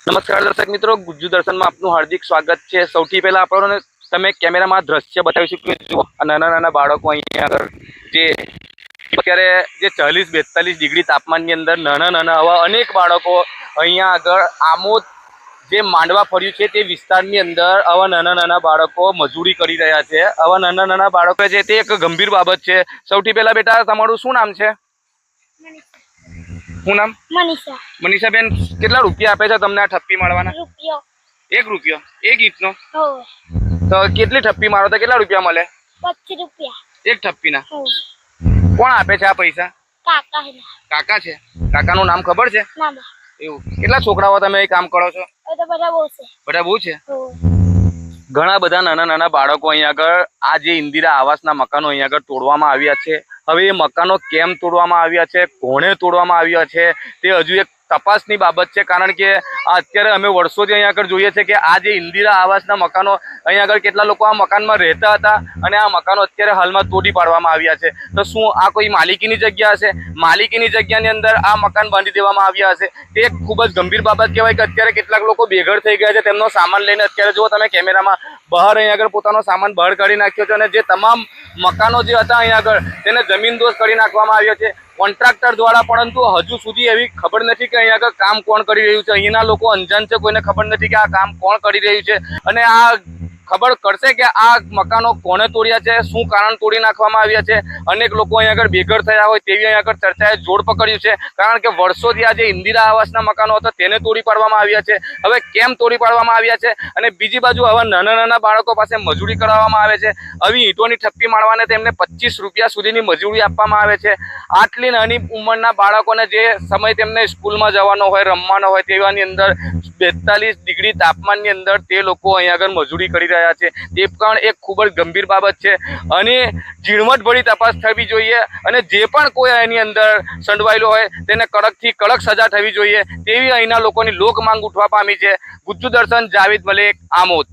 નમસ્કાર દર્શક મિત્રો, ગુજ્જુ દર્શનમાં આપનું હાર્દિક સ્વાગત છે। સૌથી પહેલા આપણને તમે કેમેરામાં દ્રશ્ય બતાવીશું કે જુઓ નાના નાના બાળકો અહીંયા આગળ જે અત્યારે જે 40-42 ડિગ્રી તાપમાનની અંદર નાના નાના આવા અનેક બાળકો અહીંયા આગળ આમોદ જે માંડવા ફર્યું છે તે વિસ્તારની અંદર આવા નાના નાના બાળકો મજૂરી કરી રહ્યા છે। આવા નાના નાના બાળકો છે તે એક ગંભીર બાબત છે। સૌથી પહેલા બેટા તમારું શું નામ છે? શું નામ? મનીષા। મનીષાબેન, કેટલા રૂપિયા આપે છે તમને આ ઠપ્પી મારવાના? રૂપિયો। 1 રૂપિયો? 1 ઈંટનો? હોવે। તો કેટલી ઠપ્પી મારો તો કેટલા રૂપિયા મળે? 25 રૂપિયા એક ઠપ્પીના? હોવે। કોણ આપે છે આ પૈસા? કાકા હેલા। કાકા છે? કાકાનું નામ ખબર છે? ના બા। એવું? કેટલા છોકરાઓ તમે એ કામ કરો છો? એ તો બધા બહુ છે। બધા બહુ છે? હોવે। ઘણા બધા નાના નાના બાળકો અહીંયા આગળ આ જે ઇન્દિરા આવાસના મકાનો અહીંયા આગળ તોડવામાં આવ્યા છે। હવે એ મકાનો કેમ તોડવામાં આવ્યા છે, કોણે તોડવામાં આવ્યા છે તે હજુ એક તપાસની બાબત છે। કારણ કે અત્યારે અમે વર્ષોથી અહીંયા આગળ જોઈએ છે કે આ જે ઇન્દિરા આવાસના મકાનો અહીંયા આગળ કેટલા લોકો આ મકાનમાં રહેતા હતા અને આ મકાનો અત્યારે હાલમાં તોડી પાડવામાં આવ્યા છે। તો શું આ કોઈ માલિકીની જગ્યા હશે? માલિકીની જગ્યાની અંદર આ મકાન બાંધી દેવામાં આવ્યા હશે? તે ખૂબ જ ગંભીર બાબત કહેવાય કે અત્યારે કેટલાક લોકો બેઘર થઈ ગયા છે। તેમનો સામાન લઈને અત્યારે જો તમે કેમેરામાં બહાર અહીંયા આગળ પોતાનો સામાન બહાર કાઢી નાખ્યો છે અને જે તમામ મકાનો જે હતા અહીંયા આગળ તેને જમીનદોસ્ત કરી નાખવામાં આવ્યા છે કોન્ટ્રાક્ટર દ્વારા। પરંતુ હજુ સુધી એવી ખબર નથી કે અહીંયા આગળ કામ કોણ કરી રહ્યું છે। અહીંના લોકો અંજાન છે, કોઈને ખબર નથી કે આ કામ કોણ કરી રહ્યું છે અને આ ખબર કરશે કે આ મકાનો કોણે તોડ્યા છે, શું કારણ તોડી નાખવામાં આવ્યા છે। અનેક લોકો અહીંયા આગળ બેઘર થયા હોય તેવી અહીંયા આગળ ચર્ચાએ જોર પકડ્યું છે। કારણ કે વર્ષોથી આ જે ઇન્દિરા આવાસના મકાનો હતા તેને તોડી પાડવામાં આવ્યા છે। હવે કેમ તોડી પાડવામાં આવ્યા છે? અને બીજી બાજુ આવા નાના નાના બાળકો પાસે મજૂરી કરાવવામાં આવે છે। આવી ઈંટોની ઠપ્પી મારવાને તેમને 25 રૂપિયા સુધીની મજૂરી આપવામાં આવે છે। આટલી નાની ઉંમરના બાળકોને જે સમય તેમને સ્કૂલમાં જવાનો હોય, રમવાનો હોય તેવાની અંદર 42 ડિગ્રી તાપમાનની અંદર તે લોકો અહીંયા આગળ મજૂરી કરી રહ્યા છે। તે પણ એક ખૂબ જ ગંભીર બાબત છે અને ઝીણવટભરી તપાસ થવી જોઈએ અને જે પણ કોઈ એની અંદર સંડવાયેલો હોય તેને કડકથી કડક સજા થવી જોઈએ તેવી અહીંના લોકોની લોક માંગ ઉઠવા પામી છે। ગુજ્જુ દર્શન, જાવેદ મલેક, આમોદ।